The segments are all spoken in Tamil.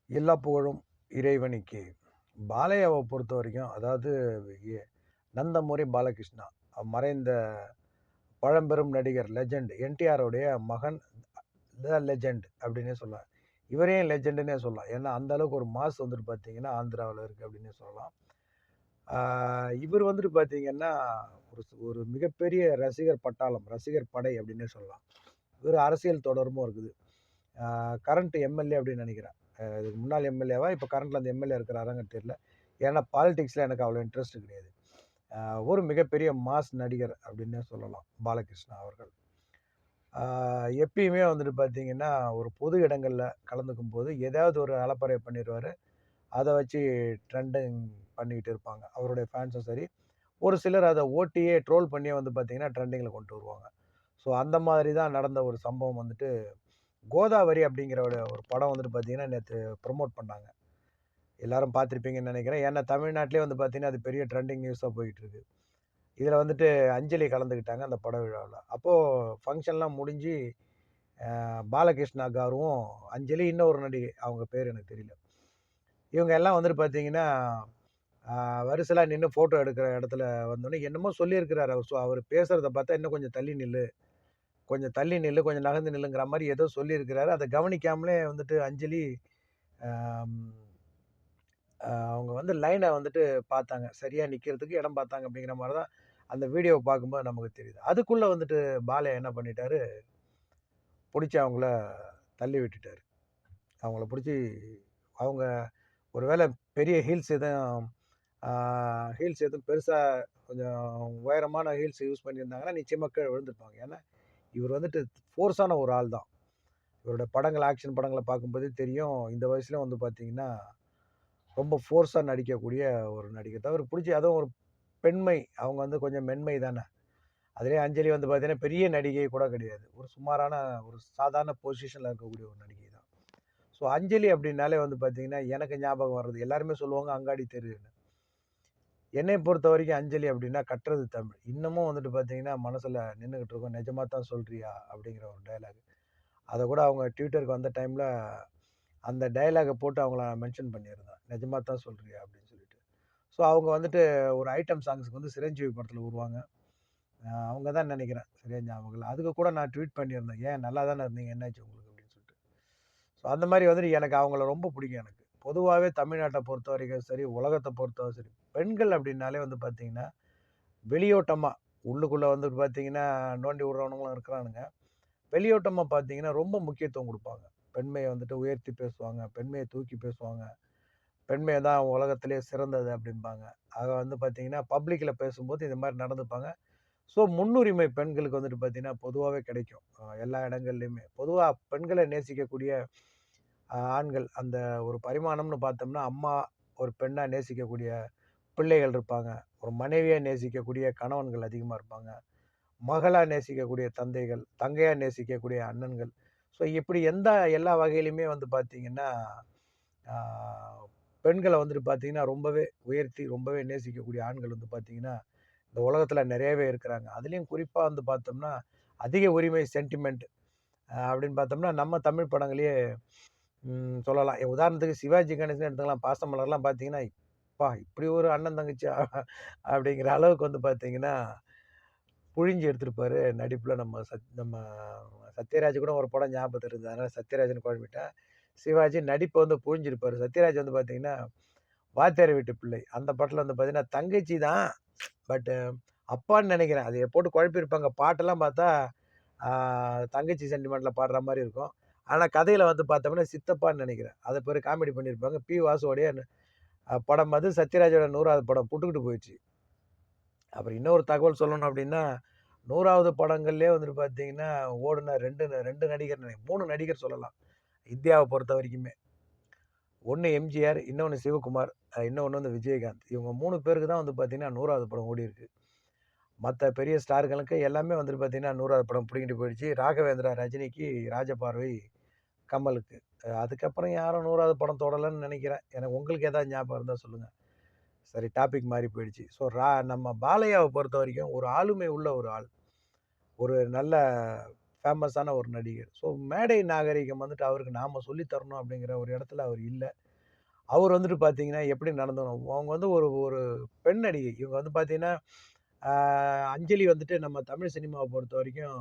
எல்லா புகழும் இறைவனுக்கே. பாலையாவ பொறுத்தவரைக்கும், அதாவது எ நந்தமூரி பாலகிருஷ்ணா, மறைந்த பழம்பெரும் நடிகர் லெஜெண்ட் என்டிஆருடைய மகன். த லெஜெண்ட் அப்படின்னே சொல்லலாம். இவரே லெஜெண்டுன்னே சொல்லலாம். ஏன்னா, அந்த அளவுக்கு ஒரு மாஸ் வந்துட்டு பார்த்தீங்கன்னா, ஆந்திராவுல இருக்கு அப்படின்னே சொல்லலாம். ஆ இவர் வந்துட்டு பார்த்தீங்கன்னா, ஒரு மிகப்பெரிய ரசிகர் பட்டாளம், ரசிகர் படை அப்படின்னே சொல்லலாம். இவர் அரசியல் தொடர்பும் இருக்குது. கரண்ட் எம்எல்ஏ அப்படின்னு நினைக்கிறேன். இதுக்கு முன்னாள் எம்எல்ஏவா, இப்போ கரண்ட்ல அந்த எம்எல்ஏ இருக்கிறாரான்னு தெரியல. ஏன்னா பாலிடிக்ஸ்ல எனக்கு அவ்வளோ இன்ட்ரெஸ்ட் கிடையாது. ஒரு மிகப்பெரிய மாஸ் நடிகர் அப்படின்னே சொல்லலாம் பாலகிருஷ்ணா அவர்கள். எப்பயுமே வந்துட்டு பார்த்தீங்கன்னா, ஒரு பொது இடங்கள்ல கலந்துக்கும்போது ஏதாவது ஒரு அலப்பறை பண்ணிருவாரு. அத வச்சு ட்ரெண்டிங் பண்ணிக்கிட்டு இருப்பாங்க. அவருடைய ஃபேன்ஸும் சரி, ஒரு சிலர் அத ஓட்டியே ட்ரோல் பண்ணியே வந்து பார்த்தீங்கன்னா, ட்ரெண்டிங்ல கொண்டு வருவாங்க. ஸோ அந்த மாதிரி தான் நடந்த ஒரு சம்பவம் வந்துட்டு, கோதாவரி அப்படிங்கிற ஒரு படம் வந்துட்டு பார்த்தீங்கன்னா, நேத்து ப்ரமோட் பண்ணாங்க. எல்லாரும் பார்த்திருப்பீங்கன்னு நெனைக்கிறேன். ஏன்னா தமிழ்நாட்டிலேயே வந்து பார்த்தீங்கன்னா, அது பெரிய ட்ரெண்டிங் நியூஸா போயிட்டு இருக்கு. இதுல வந்துட்டு அஞ்சலி கலந்துக்கிட்டாங்க அந்த பட விழாவுல. அப்போ ஃபங்ஷன்லாம் முடிஞ்சு, பாலகிருஷ்ணா காரும், அஞ்சலி, இன்னொரு நடிகை அவங்க பேரு எனக்கு தெரியல. இவங்க எல்லாம் வந்துட்டு பார்த்தீங்கன்னா, வரிசையா நின்னு ஃபோட்டோ எடுக்கிற இடத்துல வந்தோனே என்னமோ சொல்லியிருக்கிறாரு. அவரு பேசுறத பார்த்தா, "இன்னும் கொஞ்சம் தள்ளி நில்லு, கொஞ்சம் தள்ளி நில்லு, கொஞ்சம் நகர்ந்து நில்லுங்கிற" மாரி ஏதோ சொல்லியிருக்கிறாரு. அத கவனிக்காமலே வந்துட்டு அஞ்சலி, அம் அவங்க வந்து லைன வந்துட்டு பார்த்தாங்க. சரியா நிக்கிறதுக்கு இடம் பார்த்தாங்க அப்படிங்கிற மாரி தான் அந்த வீடியோவ பார்க்கும்போது நமக்கு தெரியுது. அதுக்குள்ள வந்துட்டு பாலையா என்ன பண்ணிட்டாரு, புடிச்சு அவங்கள தள்ளி விட்டுட்டாரு. அவங்கள புடிச்சு அவங்க ஒரு வேள பெரிய ஆ ஹீல்ஸ் எதுவும் பெருசா கொஞ்சம் உயரமான ஹீல்ஸ் யூஸ் பண்ணியிருந்தாங்கன்னா, நிச்சயமா கீழ விழுந்திருப்பாங்க. ஏன்னா, இவர் வந்துட்டு ஃபோர்ஸான ஒரு ஆள் தான். இவருடைய படங்கள், ஆக்ஷன் படங்கள பார்க்கும்போதே தெரியும். இந்த வயசுலயும் வந்து பார்த்தீங்கன்னா, ரொம்ப ஃபோர்ஸா நடிக்கக்கூடிய ஒரு நடிகர் தான். அவருக்கு புடிச்சு அதுவும் ஒரு பெண்மை. அவங்க வந்து கொஞ்சம் மென்மை தானே. அதிலேயும் அஞ்சலி வந்து பார்த்தீங்கன்னா, பெரிய நடிகை கூட கிடையாது. ஒரு சுமாரான ஒரு சாதாரண பொசிஷன்ல இருக்கக்கூடிய ஒரு நடிகை தான். ஸோ அஞ்சலி அப்டின்னாலே வந்து பார்த்தீங்கன்னா, எனக்கு ஞாபகம் வர்றது எல்லாருமே சொல்லுவாங்க அங்காடி தெருன்னு. என்னைய பொறுத்தவரைக்கும் அஞ்சலி அப்டின்னா கற்றது தமிழ். இன்னமும் வந்துட்டு பார்த்தீங்கன்னா, மனசுல நின்னுகிட்டு இருக்கும். "நிஜமா தான் சொல்றியா?" அப்படிங்கிற ஒரு டயலாக். அத கூட அவங்க ட்விட்டருக்கு வந்த டைம்ல அந்த டயலாக்க போட்டு அவங்கள மென்ஷன் பண்ணியிருந்தேன். "நிஜமா தான் சொல்றியா?" அப்படின்னு சொல்லிட்டு. ஸோ அவங்க வந்துட்டு ஒரு ஐட்டம் சாங்ஸ்க்கு வந்து சிரஞ்சீவி படத்துல வருவாங்க. அவங்க தான் நெனைக்கிறேன். சரியா ஞாபகம் இல்ல. அதுக்கு கூட நான் ட்வீட் பண்ணியிருந்தேன். "ஏன் நல்லா தானே இருந்தீங்க. என்னாச்சு உங்களுக்கு?" அப்படின்னு சொல்லிட்டு. ஸோ அந்த மாரி வந்துட்டு எனக்கு அவங்கள ரொம்ப பிடிக்கும் எனக்கு. பொதுவாவே தமிழ்நாட்ட பொறுத்தவரைக்கும் சரி, உலகத்த பொறுத்தவரை சரி, பெண்கள் அப்படின்னாலே வந்து பார்த்தீங்கன்னா, வெளியோட்டமா உள்ளுக்குள்ள வந்துட்டு பார்த்தீங்கன்னா, நோண்டி விடுறவனுங்களும் இருக்கிறானுங்க. வெளியோட்டமா பார்த்தீங்கன்னா, ரொம்ப முக்கியத்துவம் குடுப்பாங்க. பெண்மைய வந்துட்டு உயர்த்தி பேசுவாங்க. பெண்மைய தூக்கி பேசுவாங்க. பெண்மை தான் உலகத்திலேயே சிறந்தது அப்படிம்பாங்க. ஆக வந்து பார்த்தீங்கன்னா, பப்ளிக்ல பேசும்போது இது மாரி நடந்துப்பாங்க. ஸோ, முன்னுரிமை பெண்களுக்கு வந்துட்டு பார்த்தீங்கன்னா, பொதுவாவே கிடைக்கும். எல்லா இடங்கள்லயுமே. பொதுவா பெண்கள நேசிக்கக்கூடிய ஆண்கள், அந்த ஒரு பரிமாணம்னு பார்த்தோம்னா, அம்மா ஒரு பெண்ணா நேசிக்கக்கூடிய பிள்ளைகள் இருப்பாங்க. ஒரு மனைவியா நேசிக்கக்கூடிய கணவன்கள் அதிகமா இருப்பாங்க. மகளா நேசிக்கக்கூடிய தந்தைகள், தங்கையா நேசிக்கக்கூடிய அண்ணன்கள். ஸோ, இப்படி எல்லா வகையிலுமே வந்து பார்த்தீங்கன்னா, ஆ பெண்கள வந்துட்டு பார்த்தீங்கன்னா, ரொம்பவே உயர்த்தி, ரொம்பவே நேசிக்கக்கூடிய ஆண்கள் வந்து பார்த்தீங்கன்னா, இந்த உலகத்துல நெறையவே இருக்கிறாங்க. அதிலயும் குறிப்பா வந்து பார்த்தோம்னா, அதிக உரிமை சென்டிமெண்ட் அப்படின்னு பார்த்தோம்னா, நம்ம தமிழ் படங்களயே சொல்லலாம். உதாரணத்துக்கு சிவாஜி கணேசன் எடுத்துக்கலாம். பாசமலர்லாம் பார்த்தீங்கன்னா, "அப்பா! இப்படி ஒரு அண்ணன், தங்கச்சியா?" அப்படிங்கிற அளவுக்கு வந்து பார்த்தீங்கன்னா, புழிஞ்சு எடுத்திருப்பாரு நடிப்புல நம்ம சத்யராஜ் கூட ஒரு படம் ஞாபகத்துல இருந்தது. அதனால சத்யராஜ்ன்னு குழம்பிட்டேன். சிவாஜி நடிப்ப வந்து புழிஞ்சிருப்பாரு. சத்யராஜ் வந்து பார்த்தீங்கன்னா, வாத்தியார் வீட்டு பிள்ளை. அந்த படத்துல வந்து பார்த்தீங்கன்னா, தங்கச்சி தான். பட் அப்பான்னு நெனைக்கிறேன். அத போட்டு குழப்பியிருப்பாங்க. பாட்டெல்லாம் பார்த்தா, ஆ தங்கச்சி சென்டிமெண்ட்ல பாடுற மாரி இருக்கும். ஆனா கதையில வந்து பார்த்தோம்னா, சித்தப்பான்னு நெனைக்கிறேன். அத பேரு காமெடி பண்ணியிருப்பாங்க. பி. வாசுவோடைய படம் அது. சத்யராஜோட 100வது படம் புட்டுக்கிட்டு போயிருச்சு. அப்புறம் இன்னொரு தகவல் சொல்லணும் அப்டின்னா, 100வது படங்கள்லயே வந்துட்டு பார்த்தீங்கன்னா, ஓடுன 2 நடிகர் 3 நடிகர் சொல்லலாம். இந்தியாவ பொறுத்த வரைக்குமே. ஒண்ணு எம்ஜிஆர், இன்னொன்னு சிவகுமார், இன்னொன்னு வந்து விஜயகாந்த். இவங்க 3 பேருக்கு தான் வந்து பார்த்தீங்கன்னா, 100வது படம் ஓடியிருக்கு. மத்த பெரிய ஸ்டார்களுக்கு எல்லாமே வந்துட்டு பார்த்தீங்கன்னா, 100வது படம் புடிங்கிட்டு போயிடுச்சு. ராகவேந்திரா ரஜினிக்கு, ராஜபார்வை கமலுக்கு. அதுக்கப்புறம் யாரும் 100வது படம் தொடலன்னு நெனைக்கிறேன். எனக்கு உங்களுக்கு ஏதாவது ஞாபகம் இருந்தா சொல்லுங்க. சரி, டாபிக் மாறி போயிடுச்சு. ஸோ நம்ம பாலையாவ பொறுத்தவரைக்கும் ஒரு ஆளுமை உள்ள ஒரு ஆள். ஒரு நல்ல ஃபேமஸான ஒரு நடிகர். ஸோ மேடை நாகரீகம் வந்துட்டு அவருக்கு நாம சொல்லி தரணும் அப்படிங்கிற ஒரு இடத்துல அவர் இல்ல. அவர் வந்துட்டு பார்த்தீங்கன்னா, எப்படி நடந்துக்கணும் அவங்க வந்து ஒரு ஒரு பெண் நடிகை. இவங்க வந்து பார்த்தீங்கன்னா, ஆ அஞ்சலி வந்துட்டு நம்ம தமிழ் சினிமாவ பொறுத்தவரைக்கும்,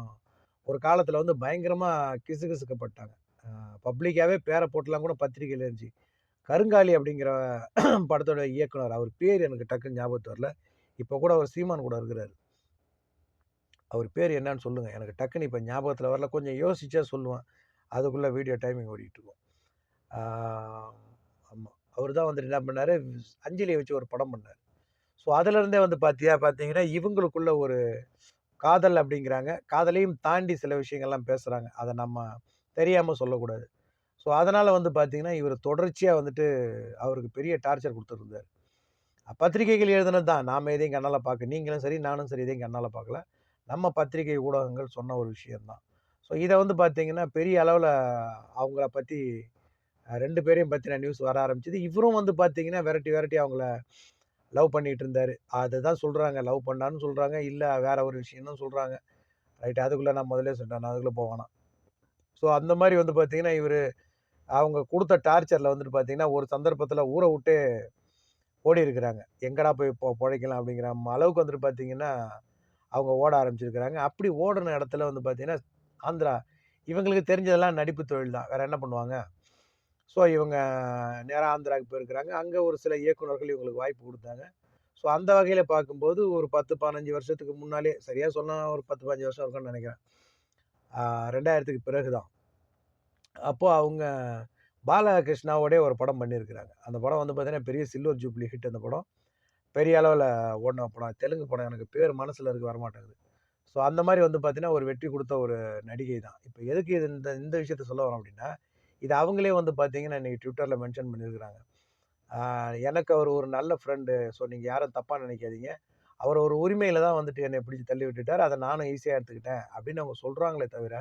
ஒரு காலத்தில வந்து பயங்கரமா கிசுகிசுக்கப்பட்டாங்க. அ பப்ளிக்காவே பேர போட்டுலாம் கூட பத்திரிக்கையில இருந்துச்சு. கருங்காலி அப்படிங்கிற படத்தோட இயக்குனர். அவர் பேர் எனக்கு டக்குன்னு ஞாபகத்துக்கு வரல. இப்ப கூட அவர் சீமான் கூட இருக்கிறாரு. அவர் பேர் என்னன்னு சொல்லுங்க. எனக்கு டக்குன்னு இப்ப ஞாபகத்துல வரல. கொஞ்சம் யோசிச்சா சொல்லுவேன். அதுக்குள்ள வீடியோ டைமிங் ஓடிட்டுருக்கும். ஆ ஆமா. அவரு தான் வந்துட்டு என்ன பண்ணாரு, அஞ்சலிய வச்சு ஒரு படம் பண்ணாரு. ஸோ அதுலருந்தே வந்து பார்த்தீங்கன்னா, இவங்களுக்குள்ள ஒரு காதல் அப்படிங்கிறாங்க. காதலையும் தாண்டி சில விஷயங்கள்லாம் பேசுறாங்க. அத நம்ம தெரியாம சொல்லக்கூடாது. ஸோ அதனால வந்து பார்த்தீங்கன்னா, இவரு தொடர்ச்சியா வந்துட்டு அவருக்கு பெரிய டார்ச்சர் குடுத்துட்டு இருந்தாரு. பத்திரிகைகள் எழுதுனது தான். நாம எதையும் கண்ணால பார்க்க நீங்களும் சரி, நானும் சரி எதையும் கண்ணால பார்க்கல. நம்ம பத்திரிகை ஊடகங்கள் சொன்ன ஒரு விஷயம் தான். ஸோ இத வந்து பார்த்தீங்கன்னா, பெரிய அளவுல அவங்கள பத்தி 2 பேரையும் பத்தின நியூஸ் வர ஆரம்பிச்சது. இவரும் வந்து பார்த்தீங்கன்னா, வெரட்டி வெரட்டி அவங்கள லவ் பண்ணிட்டு இருந்தாரு. அதுதான் சொல்றாங்க. லவ் பண்ணாருன்னு சொல்றாங்க. இல்ல வேற ஒரு விஷயம்னு சொல்றாங்க. ரைட் அதுக்குள்ள நான் முதல்லயே சொல்லிட்டேன். நான் அதுக்குள்ள போ வேணாம். ஸோ அந்த மாரி வந்து பார்த்தீங்கன்னா, இவரு அவங்க குடுத்த டார்ச்சர்ல வந்துட்டு பார்த்தீங்கன்னா, ஒரு சந்தர்ப்பத்துல ஊர விட்டே ஓடியிருக்கிறாங்க. எங்கடா போய் பொழைக்கலாம் அப்படிங்கிற அளவுக்கு வந்துட்டு பார்த்தீங்கன்னா, அவங்க ஓட ஆரம்பிச்சிருக்கிறாங்க. அப்படி ஓடுன இடத்துல வந்து பார்த்தீங்கன்னா, ஆந்திரா. இவங்களுக்கு தெரிஞ்சதெல்லாம் நடிப்பு தொழில் தான். வேற என்ன பண்ணுவாங்க? ஸோ இவங்க நேரா ஆந்திராவுக்கு போயிருக்கிறாங்க. அங்க ஒரு சில இயக்குனர்கள் இவங்களுக்கு வாய்ப்பு குடுத்தாங்க. ஸோ அந்த வகையில பார்க்கும்போது ஒரு 10, 15 வருஷத்துக்கு முன்னாலே சரியா சொன்னா ஒரு 10, 15 வருஷம் இருக்கும்னு நெனைக்கிறேன். 2000க்கு பிறகு தான். அப்போ அவங்க பாலகிருஷ்ணாவோடயே ஒரு படம் பண்ணியிருக்கிறாங்க. அந்த படம் வந்து பார்த்தீங்கன்னா, பெரிய சில்வர் ஜூப்ளி ஹிட் அந்த படம். பெரிய அளவுல ஓடுன படம். தெலுங்கு படம் எனக்கு பேர் மனசுல இருக்கு வரமாட்டேங்குது. ஸோ அந்த மாரி வந்து பார்த்தீங்கன்னா, ஒரு வெற்றி குடுத்த ஒரு நடிகை தான். இப்ப எதுக்கு இது இந்த இந்த விஷயத்த சொல்ல வரோம் அப்டின்னா, இது அவங்களே வந்து பார்த்தீங்கன்னா, இன்னைக்கு Twitterல மென்ஷன் பண்ணியிருக்கிறாங்க. ஆ எனக்கு அவரு ஒரு நல்ல ஃப்ரெண்டு. ஸோ நீங்க யாரும் தப்பா நெனைக்காதீங்க. அவர் ஒரு உரிமையில தான் வந்துட்டு என்னைய பிடிச்சு தள்ளி விட்டுட்டாரு. அத நானும் ஈஸியா எடுத்துக்கிட்டேன். அப்டின்னு அவங்க சொல்றாங்களே தவிர,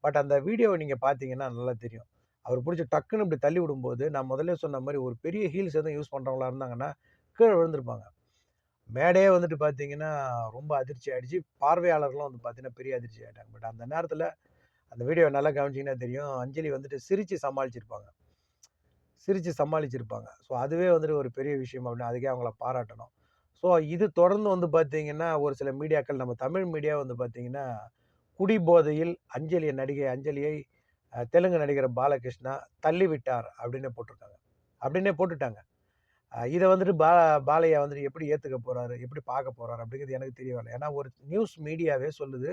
பட் அந்த வீடியோவ நீங்க பார்த்தீங்கன்னா நல்லா தெரியும். அவர் புடிச்சு டக்குன்னு இப்டி தள்ளி விடும்போது, நான் முதல்லயே சொன்ன மாரி ஒரு பெரிய ஹீல்ஸ் எதுவும் யூஸ் பண்றவங்களா இருந்தாங்கன்னா, கீழ விழுந்திருப்பாங்க. மேடையே வந்துட்டு பார்த்தீங்கன்னா, ரொம்ப அதிர்ச்சி ஆயிடுச்சு. பார்வையாளர்களும் வந்து பார்த்தீங்கன்னா, பெரிய அதிர்ச்சி ஆயிட்டாங்க. பட் அந்த நேரத்தில அந்த வீடியோவ நல்லா கவனிச்சீங்கன்னா தெரியும். அஞ்சலி வந்துட்டு சிரிச்சு சமாளிச்சிருப்பாங்க. சிரிச்சு சமாளிச்சிருப்பாங்க. ஸோ அதுவே வந்துட்டு ஒரு பெரிய விஷயம் அப்படின்னு அதுக்கே அவங்கள பாராட்டணும். ஸோ இது தொடர்ந்து வந்து பார்த்தீங்கன்னா, ஒரு சில மீடியாக்கள் நம்ம தமிழ் மீடியா வந்து பார்த்தீங்கன்னா, குடிபோதையில் நடிகை அஞ்சலியை தெலுங்கு நடிகர் பாலகிருஷ்ணா தள்ளிவிட்டார் அப்படின்னு போட்டிருக்காங்க. அப்படின்னே போட்டுட்டாங்க. இத வந்துட்டு பாலையா வந்துட்டு எப்படி ஏத்துக்க போறாரு? எப்படி பார்க்க போறாரு? அப்படிங்கிறது எனக்கு தெரிய வரல. ஏன்னா ஒரு நியூஸ் மீடியாவே சொல்லுது,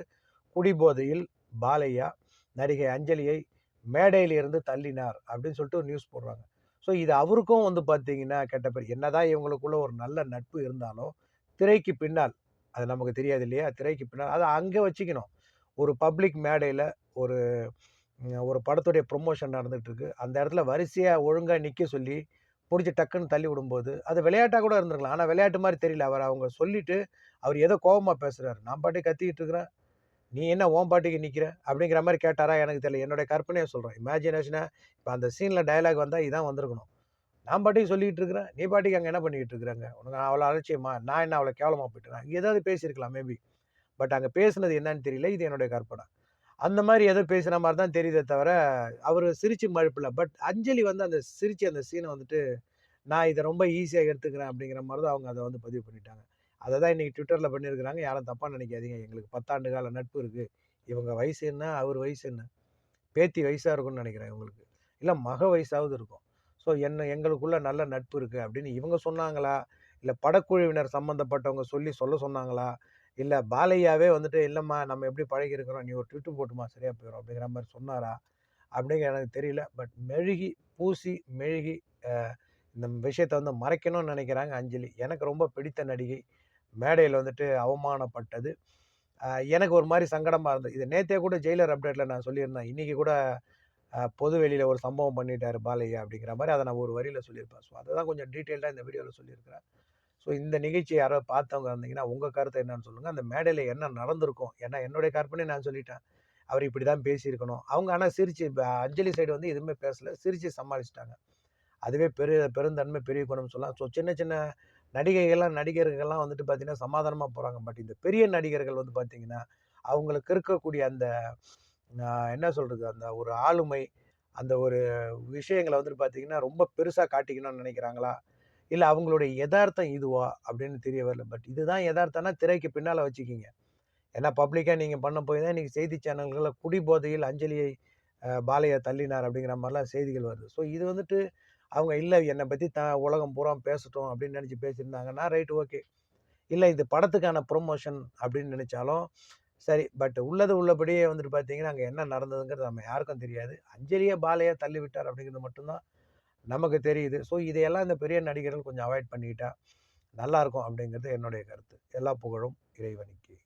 "குடிபோதையில் பாலையா நடிகை அஞ்சலியை மேடையில் இருந்து தள்ளினார்" அப்படின்னு சொல்லிட்டு ஒரு நியூஸ் போடுறாங்க. ஸோ இது அவருக்கும் வந்து பார்த்தீங்கன்னா கெட்ட பேர். என்னதான் இவங்களுக்குள்ள ஒரு நல்ல நட்பு இருந்தாலும், திரைக்கு பின்னால் அது நமக்கு தெரியாது இல்லையா? திரைக்கு பின்னால் அத அங்க வச்சுக்கணும். ஒரு பப்ளிக் மேடையில ஒரு ஒரு படத்துடைய ப்ரமோஷன் நடந்துட்டு இருக்கு. அந்த இடத்துல வரிசையா ஒழுங்கா நிக்க சொல்லி, புடிச்சு டக்குன்னு தள்ளி விடும்போது, அது விளையாட்டா கூட இருந்திருக்கலாம். ஆனா விளையாட்டு மாரி தெரியல. அவங்க சொல்லிட்டு, அவர் ஏதோ கோவமா பேசுறாரு. நான் பாட்டுக்கு கத்திக்கிட்டு இருக்கிறேன். "நீ என்ன உன் பாட்டுக்கு நிக்கிற?" அப்படிங்கிற மாரி கேட்டாரா எனக்கு தெரியல. என்னுடைய கற்பனைய சொல்றேன். இமேஜினேஷனா இப்ப அந்த சீன்ல டயலாக் வந்தா இதான் வந்திருக்கணும். நான் பாட்டுக்கு சொல்லிட்டு இருக்கிறேன். நீ பாட்டுக்கு அங்க என்ன பண்ணிக்கிட்டு இருக்கிற அங்க? உனக்கு அவ்வளோ அலட்சியமா? நான் என்ன அவ்வளோ கேவலமா போயிட்டேனா? ஏதாவது பேசியிருக்கலாம் மேபி. பட் அங்க பேசுனது என்னன்னு தெரியல. இது என்னுடைய கற்பனை. அந்த மாரி ஏதோ பேசுன மாரி தான் தெரியுதே தவிர, அவரு சிரிச்சு மழுப்பல. பட் அஞ்சலி வந்து அந்த சிரிச்ச அந்த சீன வந்துட்டு, நான் இத ரொம்ப ஈஸியா எடுத்துக்கிறேன் அப்படிங்கிற மாரி தான் அவங்க அத வந்து பதிவு பண்ணிட்டாங்க. அத தான் இன்னைக்கு Twitterல பண்ணியிருக்கிறாங்க. யாரும் தப்பா நெனைக்காதீங்க. எங்களுக்கு 10 ஆண்டு கால நட்பு இருக்கு. இவங்க வயசு என்ன? அவர் வயசு என்ன? பேத்தி வயசா இருக்கும்னு நெனைக்கிறேன் இவங்களுக்கு. இல்ல மக வயசாவது இருக்கும். ஸோ எங்களுக்குள்ள நல்ல நட்பு இருக்கு அப்படின்னு இவங்க சொன்னாங்களா? இல்ல படக்குழுவினர் சம்மந்தப்பட்டவங்க சொல்ல சொன்னாங்களா? இல்ல பாலையாவே வந்துட்டு, "இல்லம்மா நம்ம எப்படி பழகியிருக்கிறோம். நீ ஒரு ட்வீட் போட்டுமா சரியா போயிரும்." அப்படிங்கிற மாரி சொன்னாரா? அப்படிங்க எனக்கு தெரியல. பட் மெழுகி அ இந்த விஷயத்த வந்து மறைக்கணும்னு நெனைக்கிறாங்க அஞ்சலி. எனக்கு ரொம்ப பிடித்த நடிகை. மேடையில வந்துட்டு அவமானப்பட்டது. அ எனக்கு ஒரு மாரி சங்கடமா இருந்தது. இத நேத்தே கூட ஜெயிலர் அப்டேட்ல நான் சொல்லியிருந்தேன். இன்னைக்கு கூட பொது வெளியில ஒரு சம்பவம் பண்ணிட்டாரு பாலையா அப்படிங்கிற மாரி அத நான் ஒரு வரியில சொல்லியிருப்பேன். ஸோ அததான் கொஞ்சம் டீட்டெயில்டா இந்த வீடியோல சொல்லியிருக்கிறேன். ஸோ இந்த நிகழ்ச்சிய யாரோ பார்த்தவங்க இருந்தீங்கன்னா, உங்க கருத்து என்னன்னு சொல்லுங்க. அந்த மேடையில என்ன நடந்திருக்கும்? ஏன்னா என்னுடைய கற்பனைய நான் சொல்லிட்டேன். அவரு இப்படிதான் பேசியிருக்கணும். அவங்க ஆனா சிரிச்சு அஞ்சலி சைடு வந்து எதுவுமே பேசல. சிரிச்சு சமாளிச்சுட்டாங்க. அதுவே பெருந்தன்மை, பெரிய குணம்னு சொல்லலாம். ஸோ சின்ன சின்ன நடிகர்கள்லாம் வந்துட்டு பார்த்தீங்கன்னா, சமாதானமா போறாங்க. பட் இந்த பெரிய நடிகர்கள் வந்து பார்த்தீங்கன்னா, அவங்களுக்கு இருக்கக்கூடிய அந்த என்ன சொல்றது? அந்த ஒரு ஆளுமை, அந்த ஒரு விஷயங்கள வந்துட்டு பார்த்தீங்கன்னா, ரொம்ப பெருசா காட்டிக்கணும்னு நெனைக்கிறாங்களா? இல்ல அவங்களுடைய எதார்த்தம் இதுவா? அப்படின்னு தெரிய வரல. பட் இதுதான் எதார்த்தம்னா திரைக்கு பின்னால வச்சுக்கிங்க. ஏன்னா பப்ளிக்கா நீங்க பண்ண போய் தான் இன்னைக்கு செய்தி சேனல்கள்ல குடிபோதையில் அஞ்சலியை பாலையா தள்ளினார் அப்படிங்கிற மாரிலாம் செய்திகள் வருது. ஸோ இது வந்துட்டு அவங்க இல்ல என்ன பத்தி உலகம் பூரா பேசட்டும் அப்படின்னு நெனச்சு பேசியிருந்தாங்கன்னா, ரைட் ஓகே. இல்ல இது படத்துக்கான ப்ரமோஷன் அப்படின்னு நெனச்சாலும் சரி. பட் உள்ளது உள்ளபடியே வந்துட்டு பார்த்தீங்கன்னா, அங்க என்ன நடந்ததுங்கிறது நம்ம யாருக்கும் தெரியாது. அஞ்சலிய பாலையா தள்ளிவிட்டார் அப்படிங்கிறது மட்டும் தான் நமக்கு தெரியுது. ஸோ இதையெல்லாம் இந்த பெரிய நடிகர்கள் கொஞ்சம் அவாய்ட் பண்ணிக்கிட்டா நல்லாருக்கும் அப்படிங்கிறது என்னுடைய கருத்து. எல்லா புகழும் இறைவனுக்கே.